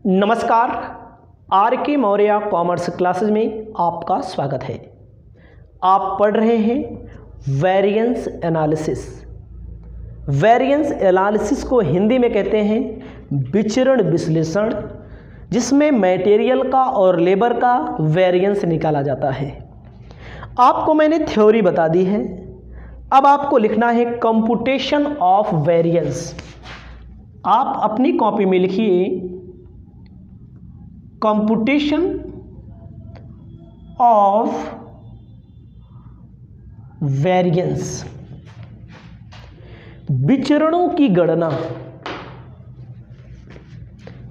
नमस्कार। आर के Maurya commerce classes में आपका स्वागत है। आप पढ़ रहे हैं वेरिएंस एनालिसिस। वेरिएंस एनालिसिस को हिंदी में कहते हैं विचरण विश्लेषण, जिसमें मटेरियल का और लेबर का वेरिएंस निकाला जाता है। आपको मैंने थ्योरी बता दी है, अब आपको लिखना है कंप्यूटेशन ऑफ वेरिएंस। आप अपनी कॉपी में लिखिए कंप्यूटेशन ऑफ वेरिएंस, विचरणों की गणना।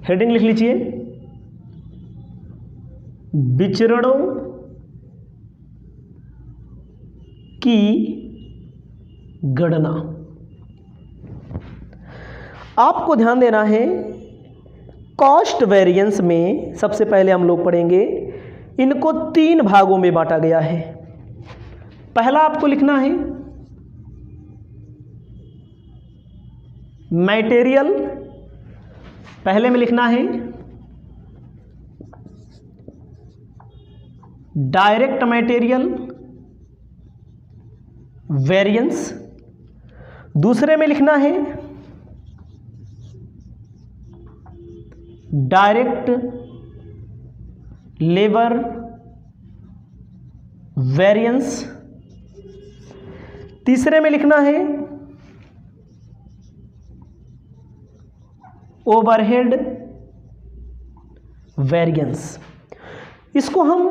हेडिंग लिख लीजिए, विचरणों की गणना। आपको ध्यान देना है, कॉस्ट वेरिएंस में सबसे पहले हम लोग पढ़ेंगे, इनको 3 भागों में बांटा गया है। पहला आपको लिखना है मटेरियल, पहले में लिखना है डायरेक्ट मटेरियल वेरिएंस, दूसरे में लिखना है डायरेक्ट लेबर वेरिएंस, तीसरे में लिखना है ओवरहेड वेरिएंस। इसको हम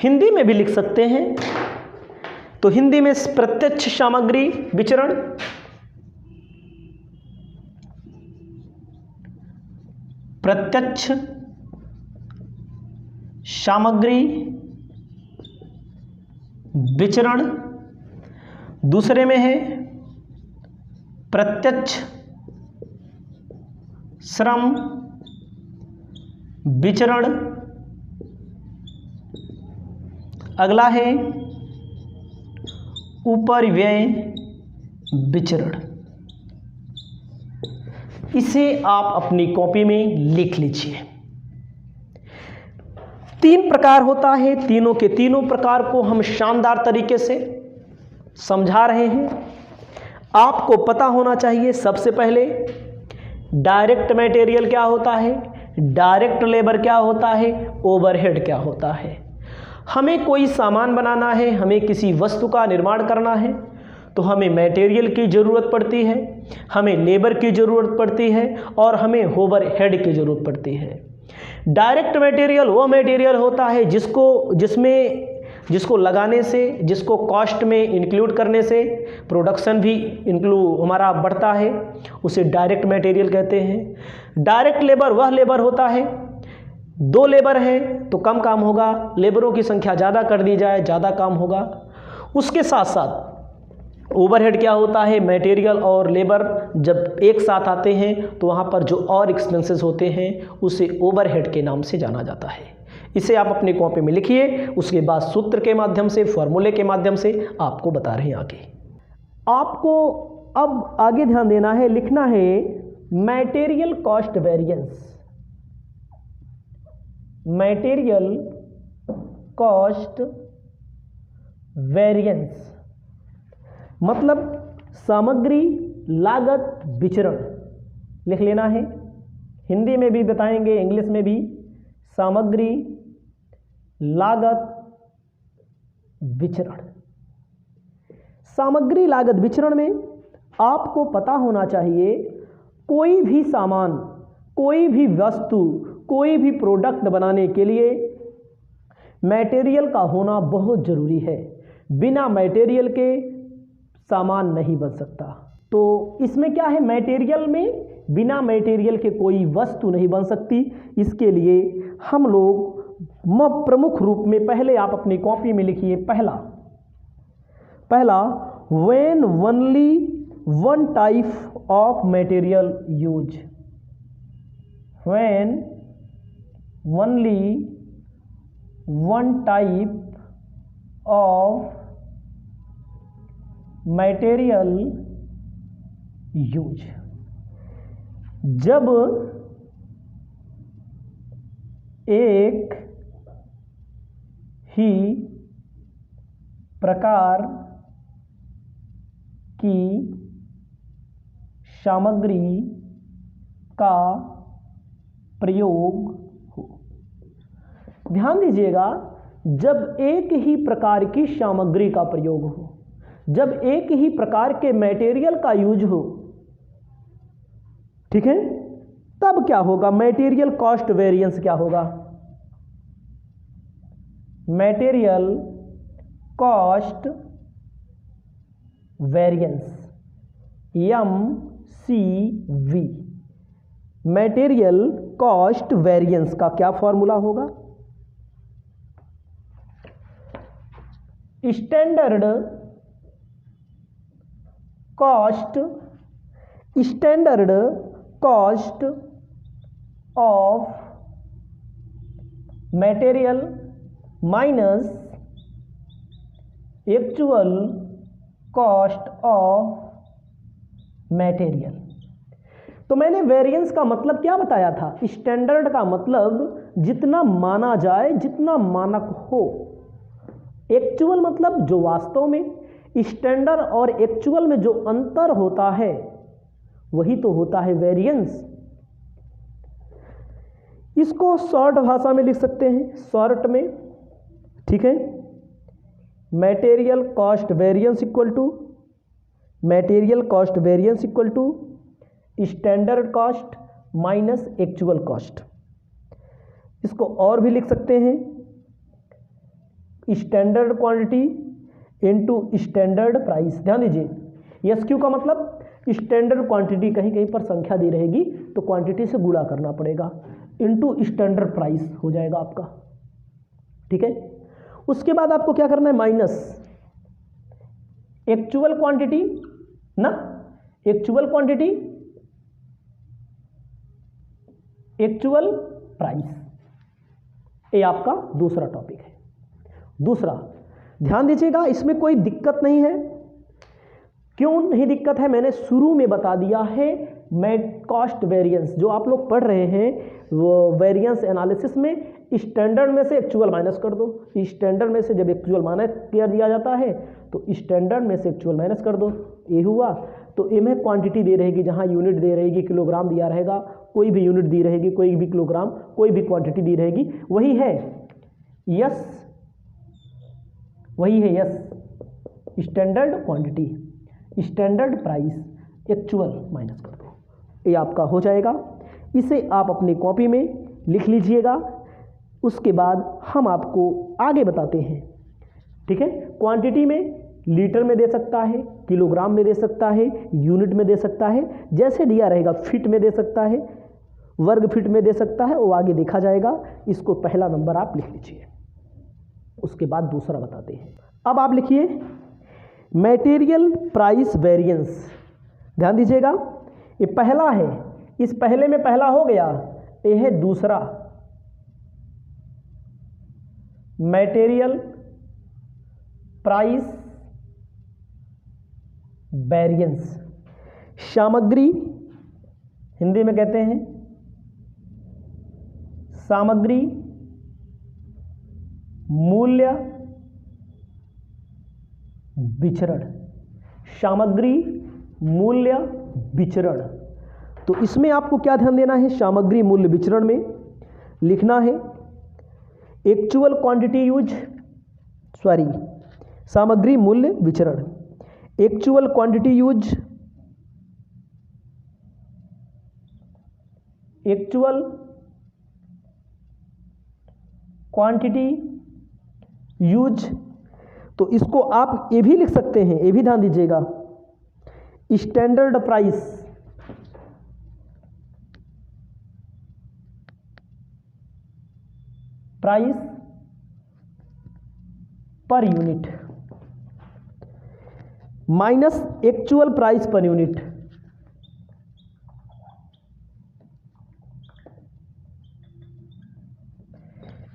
हिंदी में भी लिख सकते हैं, तो हिंदी में प्रत्यक्ष सामग्री विचरण, प्रत्यक्ष सामग्री विचरण, दूसरे में है प्रत्यक्ष श्रम विचरण, अगला है उपरिव्यय विचरण। इसे आप अपनी कॉपी में लिख लीजिए। 3 प्रकार होता है, तीनों के तीनों प्रकार को हम शानदार तरीके से समझा रहे हैं। आपको पता होना चाहिए सबसे पहले डायरेक्ट मटेरियल क्या होता है, डायरेक्ट लेबर क्या होता है, ओवरहेड क्या होता है। हमें कोई सामान बनाना है, हमें किसी वस्तु का निर्माण करना है, तो हमें मटेरियल की ज़रूरत पड़ती है, हमें लेबर की ज़रूरत पड़ती है और हमें ओवरहेड की ज़रूरत पड़ती है। डायरेक्ट मटेरियल वो मटेरियल होता है जिसको लगाने से, जिसको कॉस्ट में इंक्लूड करने से प्रोडक्शन भी हमारा बढ़ता है, उसे डायरेक्ट मटेरियल कहते हैं। डायरेक्ट लेबर वह लेबर होता है, 2 लेबर है तो कम काम होगा, लेबरों की संख्या ज़्यादा कर दी जाए ज़्यादा काम होगा। उसके साथ साथ ओवरहेड क्या होता है, मटेरियल और लेबर जब एक साथ आते हैं तो वहाँ पर जो और एक्सपेंसेस होते हैं उसे ओवरहेड के नाम से जाना जाता है। इसे आप अपनी कॉपी में लिखिए, उसके बाद सूत्र के माध्यम से, फॉर्मूले के माध्यम से आपको बता रहे हैं आगे। आपको अब आगे ध्यान देना है, लिखना है material cost variance. Material cost variance मतलब सामग्री लागत विचरण। लिख लेना है, हिंदी में भी बताएंगे, इंग्लिश में भी। सामग्री लागत विचरण। सामग्री लागत विचरण में आपको पता होना चाहिए, कोई भी सामान, कोई भी वस्तु, कोई भी प्रोडक्ट बनाने के लिए मटेरियल का होना बहुत ज़रूरी है। बिना मटेरियल के सामान नहीं बन सकता। तो इसमें क्या है, मटेरियल में बिना मटेरियल के कोई वस्तु नहीं बन सकती। इसके लिए हम लोग प्रमुख रूप में, पहले आप अपनी कॉपी में लिखिए, पहला when only one type of material use. When only one type of material use. जब एक ही प्रकार की सामग्री का प्रयोग हो। ध्यान दीजिएगा, जब एक ही प्रकार की सामग्री का प्रयोग हो, जब एक ही प्रकार के मटेरियल का यूज हो, ठीक है, तब क्या होगा? मटेरियल कॉस्ट वेरिएंस क्या होगा? Material cost variance, MCV। Material cost variance का क्या फॉर्मूला होगा? Standard cost of material minus actual cost of material. तो मैंने वेरिएंस का मतलब क्या बताया था? स्टैंडर्ड का मतलब जितना माना जाए, जितना मानक हो। एक्चुअल मतलब जो वास्तव में। स्टैंडर्ड और एक्चुअल में जो अंतर होता है वही तो होता है वेरिएंस। इसको शॉर्ट भाषा में लिख सकते हैं, शॉर्ट में, ठीक है। Material cost variance equal to standard cost minus actual cost. इसको और भी लिख सकते हैं, standard quantity into standard price. ध्यान दीजिए, SQ का मतलब स्टैंडर्ड क्वांटिटी, कहीं कहीं पर संख्या दी रहेगी तो क्वांटिटी से गुणा करना पड़ेगा, इनटू स्टैंडर्ड प्राइस हो जाएगा आपका, ठीक है। उसके बाद आपको क्या करना है? माइनस एक्चुअल क्वांटिटी ना, एक्चुअल क्वांटिटी, एक्चुअल प्राइस। ये आपका दूसरा टॉपिक है। दूसरा, ध्यान दीजिएगा, इसमें कोई दिक्कत नहीं है। क्यों नहीं दिक्कत है? मैंने शुरू में बता दिया है। कॉस्ट वेरिएंस जो आप लोग पढ़ रहे हैं वो वेरिएंस एनालिसिस में, स्टैंडर्ड में से एक्चुअल माइनस कर दो। स्टैंडर्ड में से जब एक्चुअल माइनस कर दिया जाता है तो स्टैंडर्ड में से एक्चुअल माइनस कर दो। ये हुआ। तो ए में क्वांटिटी दे रहेगी, जहाँ यूनिट दे रहेगी, किलोग्राम दिया रहेगा, कोई भी यूनिट दी रहेगी, कोई भी किलोग्राम, कोई भी क्वांटिटी दी रहेगी, वही है यस, वही है yes standard quantity, standard price, actual minus कर दो, ये आपका हो जाएगा। इसे आप अपनी कॉपी में लिख लीजिएगा। उसके बाद हम आपको आगे बताते हैं, ठीक है। क्वांटिटी में लीटर में दे सकता है, किलोग्राम में दे सकता है, यूनिट में दे सकता है, जैसे दिया रहेगा। फीट में दे सकता है, वर्ग फीट में दे सकता है, वो आगे देखा जाएगा। इसको पहला नंबर आप लिख लीजिए, उसके बाद दूसरा बताते हैं। अब आप लिखिए मटेरियल प्राइस वेरिएंस। ध्यान दीजिएगा, ये पहला है, इस पहले में पहला हो गया, ये है दूसरा। मटेरियल प्राइस वेरिएंस, सामग्री, हिंदी में कहते हैं सामग्री मूल्य विचरण, सामग्री मूल्य विचरण। तो इसमें आपको क्या ध्यान देना है? सामग्री मूल्य विचरण में लिखना है एक्चुअल क्वांटिटी यूज, सामग्री मूल्य विचरण, actual quantity use, actual quantity use. तो इसको आप ये भी लिख सकते हैं, ये भी ध्यान दीजिएगा, standard price, price per unit minus actual price per unit.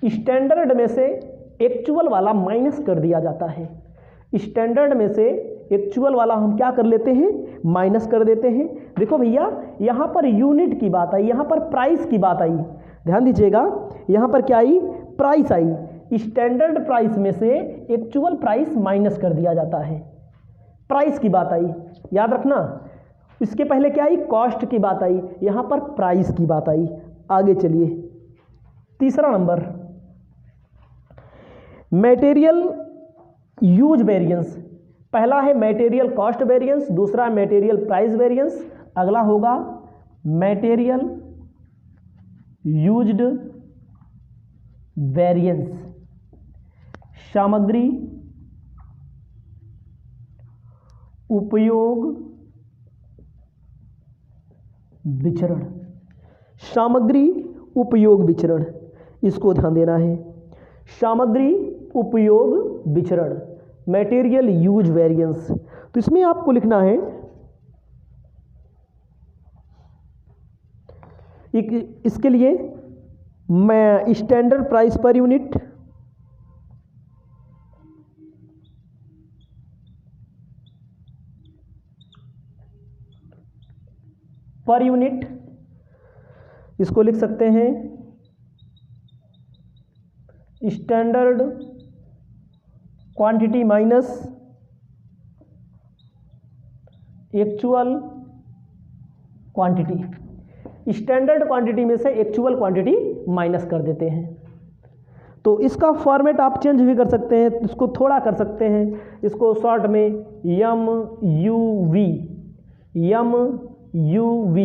Standard में से एक्चुअल वाला माइनस कर दिया जाता है, स्टैंडर्ड में से एक्चुअल वाला हम क्या कर लेते हैं? माइनस कर देते हैं। देखो भैया, यहाँ पर यूनिट की बात आई, यहाँ पर प्राइस की बात आई, ध्यान दीजिएगा, यहाँ पर क्या आई, प्राइस आई, स्टैंडर्ड प्राइस में से एक्चुअल प्राइस माइनस कर दिया जाता है, प्राइस की बात आई, याद रखना। इसके पहले क्या आई, कॉस्ट की बात आई, यहाँ पर प्राइस की बात आई। आगे चलिए, तीसरा नंबर, मटेरियल यूज वेरिएंस। पहला है मटेरियल कॉस्ट वेरिएंस, दूसरा है मटेरियल प्राइस वेरिएंस, अगला होगा मटेरियल यूज्ड वेरिएंस। सामग्री उपयोग विचरण, सामग्री उपयोग विचरण, इसको ध्यान देना है। सामग्री उपयोग विचरण, मटेरियल यूज वेरिएंस। तो इसमें आपको लिखना है, इसके लिए मैं standard price per unit, per unit, इसको लिख सकते हैं standard quantity minus actual quantity. Standard quantity में से एक्चुअल क्वांटिटी माइनस कर देते हैं। तो इसका फॉर्मेट आप चेंज भी कर सकते हैं, इसको थोड़ा कर सकते हैं, इसको शॉर्ट में MUV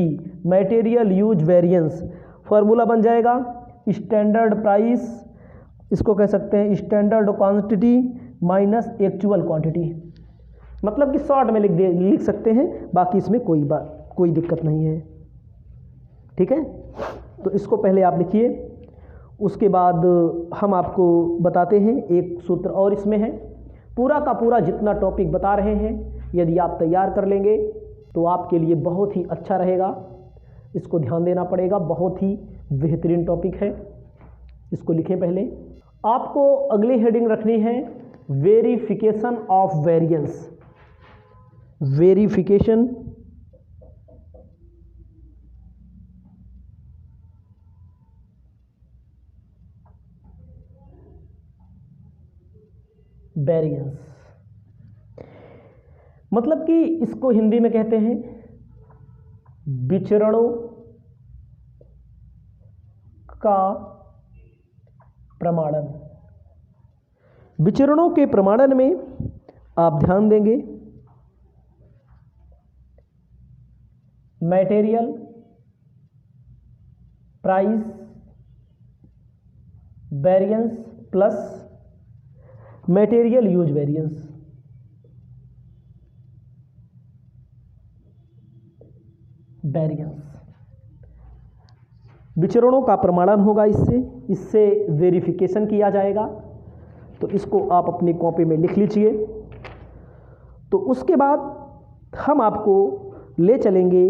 material use variance, formula बन जाएगा स्टैंडर्ड प्राइस, इसको कह सकते हैं standard quantity minus actual quantity. मतलब कि शॉर्ट में लिख सकते हैं, बाकी इसमें कोई दिक्कत नहीं है, ठीक है। तो इसको पहले आप लिखिए, उसके बाद हम आपको बताते हैं एक सूत्र और इसमें है। पूरा का पूरा जितना टॉपिक बता रहे हैं, यदि आप तैयार कर लेंगे तो आपके लिए बहुत ही अच्छा रहेगा। इसको ध्यान देना पड़ेगा, बहुत ही बेहतरीन टॉपिक है। इसको लिखें पहले। आपको अगली हेडिंग रखनी है verification of variance. Verification variance, मतलब कि इसको हिंदी में कहते हैं विचरणों का प्रमाणन। विचरणों के प्रमाणन में आप ध्यान देंगे material price variance plus material use variance. विचरणों का प्रमाणन होगा, इससे वेरिफिकेशन किया जाएगा। तो इसको आप अपनी कॉपी में लिख लीजिए। तो उसके बाद हम आपको ले चलेंगे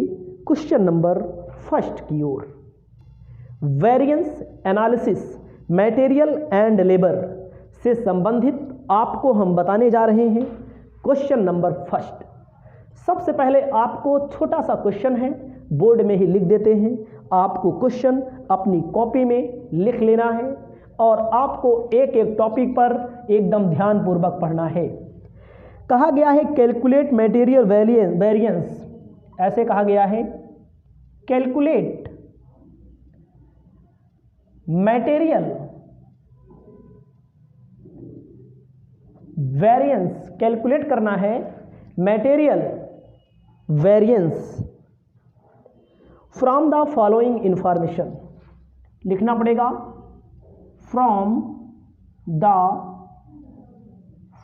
क्वेश्चन नंबर फर्स्ट की ओर। Variance analysis material and labour से संबंधित आपको हम बताने जा रहे हैं क्वेश्चन नंबर फर्स्ट। सबसे पहले आपको छोटा सा क्वेश्चन है, बोर्ड में ही लिख देते हैं। आपको क्वेश्चन अपनी कॉपी में लिख लेना है और आपको एक एक टॉपिक पर एकदम ध्यानपूर्वक पढ़ना है। कहा गया है कैलकुलेट मटेरियल वेरिएंस, ऐसे कहा गया है कैलकुलेट मटेरियल वेरिएंस, कैलकुलेट करना है material variance from the following information. लिखना पड़ेगा from the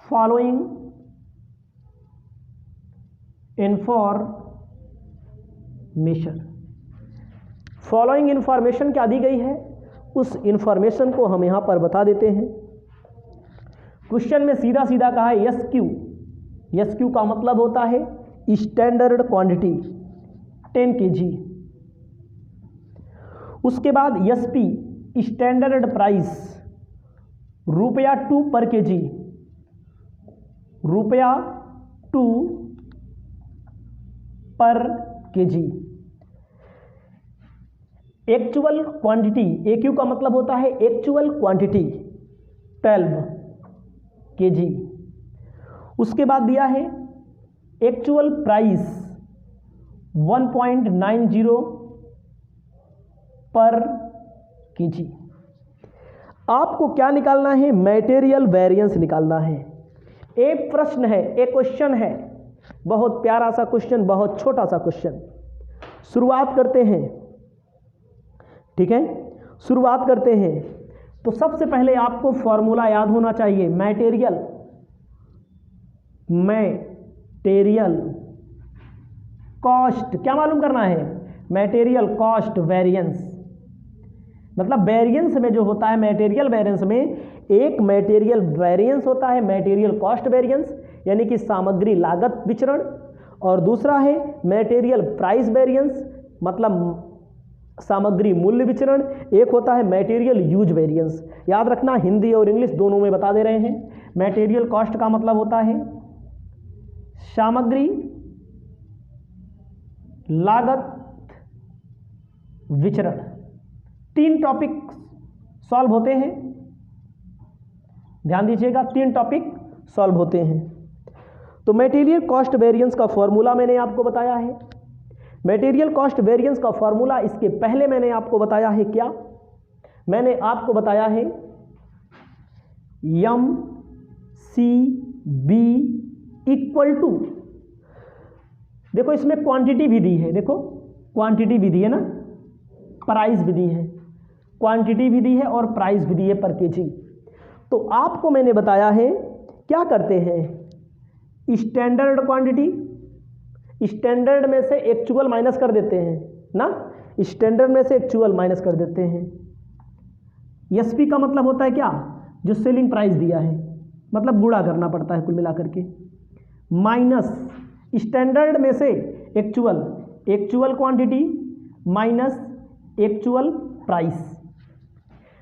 following information. Following information क्या दी गई है, उस इंफॉर्मेशन को हम यहां पर बता देते हैं। क्वेश्चन में सीधा सीधा कहा है SQ। SQ का मतलब होता है स्टैंडर्ड क्वांटिटी 10 kg। उसके बाद SP स्टैंडर्ड प्राइस ₹2 पर kg, ₹2 पर kg। एक्चुअल क्वांटिटी, AQ का मतलब होता है एक्चुअल क्वांटिटी 12 kg। उसके बाद दिया है एक्चुअल प्राइस 1.90 पर kg। आपको क्या निकालना है? मटेरियल वेरिएंस निकालना है। एक प्रश्न है, एक क्वेश्चन है, बहुत प्यारा सा क्वेश्चन, बहुत छोटा सा क्वेश्चन। शुरुआत करते हैं, ठीक है, शुरुआत करते हैं। तो सबसे पहले आपको फॉर्मूला याद होना चाहिए, मटेरियल कॉस्ट। क्या मालूम करना है? Material cost variance. मतलब वेरिएंस में जो होता है, मटेरियल वेरिएंस में एक मटेरियल वेरिएंस होता है मटेरियल कॉस्ट वेरिएंस, यानी कि सामग्री लागत विचरण, और दूसरा है मटेरियल प्राइस वेरिएंस, मतलब सामग्री मूल्य विचरण। एक होता है मटेरियल यूज वेरिएंस। याद रखना, हिंदी और इंग्लिश दोनों में बता दे रहे हैं। मटेरियल कॉस्ट का मतलब होता है सामग्री लागत विचरण। 3 टॉपिक सॉल्व होते हैं, ध्यान दीजिएगा, 3 टॉपिक सॉल्व होते हैं। तो मटेरियल कॉस्ट वेरिएंस का फॉर्मूला मैंने आपको बताया है। मटेरियल कॉस्ट वेरिएंस का फॉर्मूला इसके पहले मैंने आपको बताया है। क्या मैंने आपको बताया है? MCB इक्वल टू, देखो इसमें क्वांटिटी भी दी है, देखो क्वांटिटी भी दी है ना, प्राइस भी दी है, क्वांटिटी भी दी है और प्राइस भी दी है पर केजी। तो आपको मैंने बताया है क्या करते हैं, स्टैंडर्ड क्वांटिटी, स्टैंडर्ड में से एक्चुअल माइनस कर देते हैं ना, स्टैंडर्ड में से एक्चुअल माइनस कर देते हैं। एसपी का मतलब होता है क्या? जो सेलिंग प्राइस दिया है, मतलब गुणा करना पड़ता है कुल मिलाकर के, माइनस स्टैंडर्ड में से actual, actual quantity minus actual price.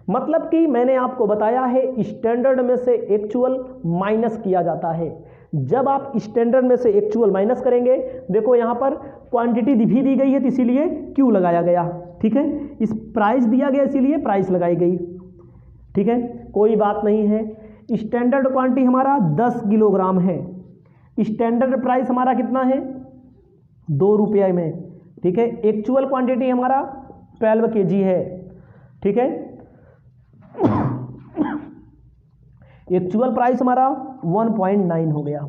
मतलब कि मैंने आपको बताया है स्टैंडर्ड में से एक्चुअल माइनस किया जाता है। जब आप स्टैंडर्ड में से एक्चुअल माइनस करेंगे, देखो यहाँ पर क्वांटिटी भी दी गई है तो इसीलिए क्यू लगाया गया, ठीक है, इस प्राइस दिया गया इसीलिए प्राइस लगाई गई, ठीक है, कोई बात नहीं है। स्टैंडर्ड क्वांटिटी हमारा 10 किलोग्राम है, स्टैंडर्ड प्राइस हमारा कितना है? 2 रुपये में, ठीक है। एक्चुअल क्वांटिटी हमारा 12 kg है, ठीक है। एक्चुअल प्राइस हमारा 1.9 हो गया।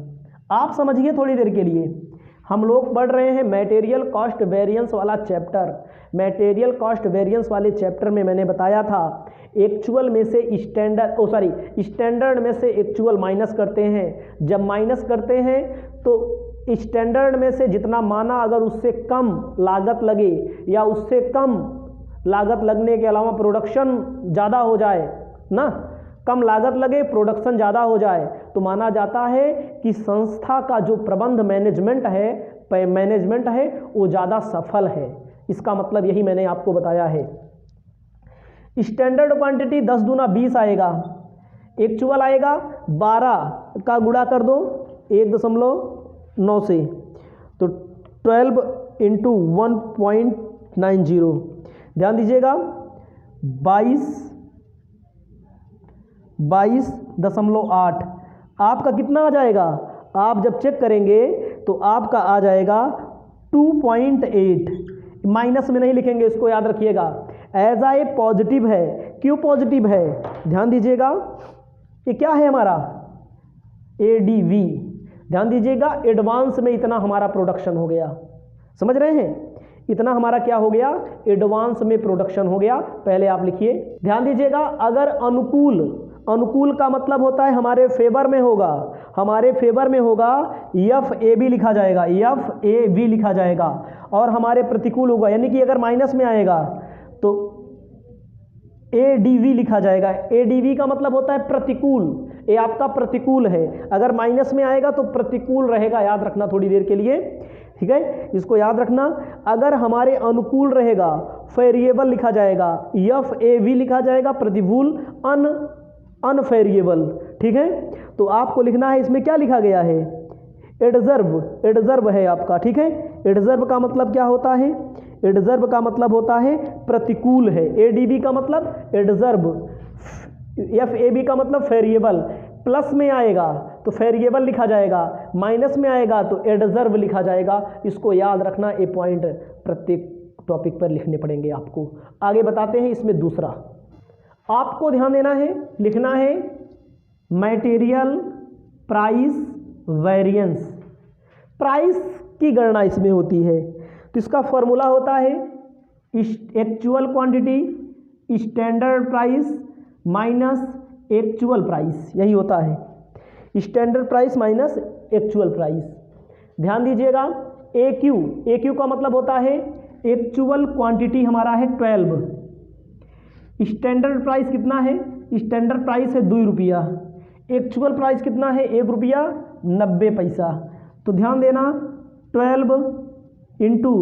आप समझिए थोड़ी देर के लिए, हम लोग पढ़ रहे हैं मटेरियल कॉस्ट वेरिएंस वाला चैप्टर। मटेरियल कॉस्ट वेरिएंस वाले चैप्टर में मैंने बताया था एक्चुअल में से स्टैंडर्ड में से एक्चुअल माइनस करते हैं। जब माइनस करते हैं तो स्टैंडर्ड में से जितना माना, अगर उससे कम लागत लगे या उससे कम लागत लगने के अलावा प्रोडक्शन ज़्यादा हो जाए ना, कम लागत लगे प्रोडक्शन ज़्यादा हो जाए, तो माना जाता है कि संस्था का जो प्रबंध मैनेजमेंट है वो ज़्यादा सफल है। इसका मतलब यही मैंने आपको बताया है। स्टैंडर्ड क्वांटिटी 10 दूना 20 आएगा, एक्चुअल आएगा 12 का गुणा कर दो 1.9 से, तो 12 इंटू 1.90, ध्यान दीजिएगा 22.8। आपका कितना आ जाएगा? आप जब चेक करेंगे तो आपका आ जाएगा 2.8। माइनस में नहीं लिखेंगे, इसको याद रखिएगा। एज ए पॉजिटिव है। क्यों पॉजिटिव है? ध्यान दीजिएगा, ये क्या है हमारा? एडीवी। ध्यान दीजिएगा, एडवांस में इतना हमारा प्रोडक्शन हो गया, समझ रहे हैं? इतना हमारा क्या हो गया? एडवांस में प्रोडक्शन हो गया। पहले आप लिखिए, ध्यान दीजिएगा, अगर अनुकूल का मतलब होता है हमारे फेवर में होगा, हमारे फेवर में होगा FAB लिखा जाएगा, FAB लिखा जाएगा। और हमारे प्रतिकूल होगा, यानी कि अगर माइनस में आएगा तो ADV लिखा जाएगा। ADV का मतलब होता है प्रतिकूल, ये आपका प्रतिकूल है। अगर माइनस में आएगा तो प्रतिकूल रहेगा, याद रखना थोड़ी देर के लिए, ठीक है, इसको याद रखना। अगर हमारे अनुकूल रहेगा फेरिएबल लिखा जाएगा, FAV लिखा जाएगा, प्रतिकूल अनफेरिएबल, ठीक है। तो आपको लिखना है, इसमें क्या लिखा गया है? एडजर्व है आपका, ठीक है। एडजर्व का मतलब क्या होता है? एडजर्ब का मतलब होता है प्रतिकूल है, एडीबी का मतलब एडजर्ब, एफएबी का मतलब वेरिएबल, प्लस में आएगा तो वेरिएबल लिखा जाएगा, माइनस में आएगा तो एडजर्ब लिखा जाएगा। इसको याद रखना, ये पॉइंट प्रत्येक टॉपिक पर लिखने पड़ेंगे आपको। आगे बताते हैं इसमें दूसरा, आपको ध्यान देना है, लिखना है मटेरियल प्राइस वेरिएंस। प्राइस की गणना इसमें होती है, तो इसका फॉर्मूला होता है actual quantity standard price minus actual price, यही होता है standard price minus actual price. ध्यान दीजिएगा, ए क्यू का मतलब होता है एक्चुअल क्वांटिटी हमारा है 12, स्टैंडर्ड प्राइस कितना है, स्टैंडर्ड प्राइस है 2 रुपया, एक्चुअल प्राइस कितना है 1 रुपया 90 पैसा। तो ध्यान देना 12 इंटू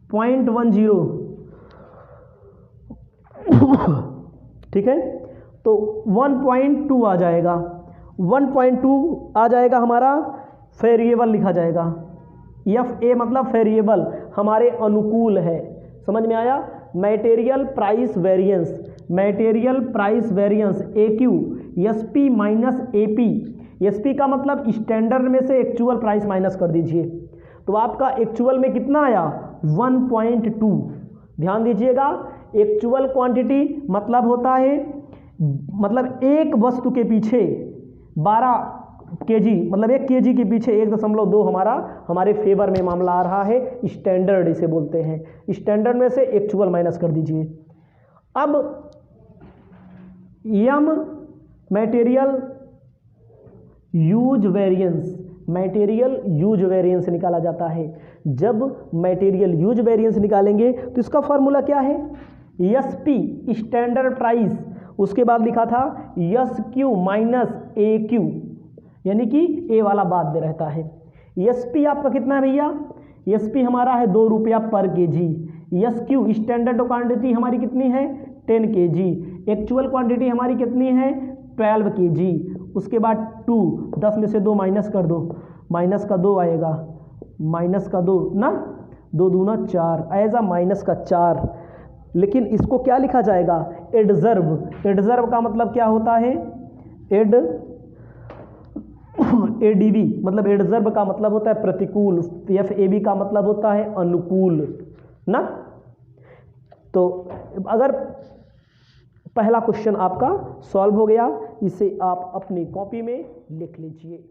0.10 ठीक है, तो 1.2 आ जाएगा, 1.2 आ जाएगा हमारा, वेरिएबल लिखा जाएगा, एफ ए मतलब वेरिएबल हमारे अनुकूल है। समझ में आया, material price variance, material price variance A Q S P minus A P, S P का मतलब स्टैंडर्ड में से एक्चुअल प्राइस माइनस कर दीजिए, तो आपका एक्चुअल में कितना आया 1.2। ध्यान दीजिएगा, एक्चुअल क्वांटिटी मतलब होता है, मतलब एक वस्तु के पीछे 12 केजी, मतलब 1 केजी के पीछे 1.2 हमारे फेवर में मामला आ रहा है, स्टैंडर्ड इसे बोलते हैं। स्टैंडर्ड में से एक्चुअल माइनस कर दीजिए। अब यम material use variance, material use variance निकाला जाता है। जब मटेरियल यूज वेरिएंस निकालेंगे तो इसका फॉर्मूला क्या है, एस पी स्टैंडर्ड प्राइस, उसके बाद लिखा था एस क्यू माइनस ए क्यू, यानी कि ए वाला बाद में रहता है। एस पी आपका कितना है भैया, एस पी हमारा है 2 रुपया पर KG, S Q standard quantity हमारी कितनी है 10 केजी, एक्चुअल क्वांटिटी हमारी कितनी है 12 केजी, उसके बाद 2, 10 में से 2 माइनस कर दो, माइनस का 2 आएगा, माइनस का 2 ना, 2 दूना 4, ऐसा माइनस का 4। लेकिन इसको क्या लिखा जाएगा, एडजर्ब, एडजर्ब का मतलब क्या होता है, एडीबी मतलब एडजर्ब का मतलब होता है प्रतिकूल, एफएबी का मतलब होता है अनुकूल ना। तो अगर पहला क्वेश्चन आपका सॉल्व हो गया, इसे आप अपनी कॉपी में लिख लीजिए।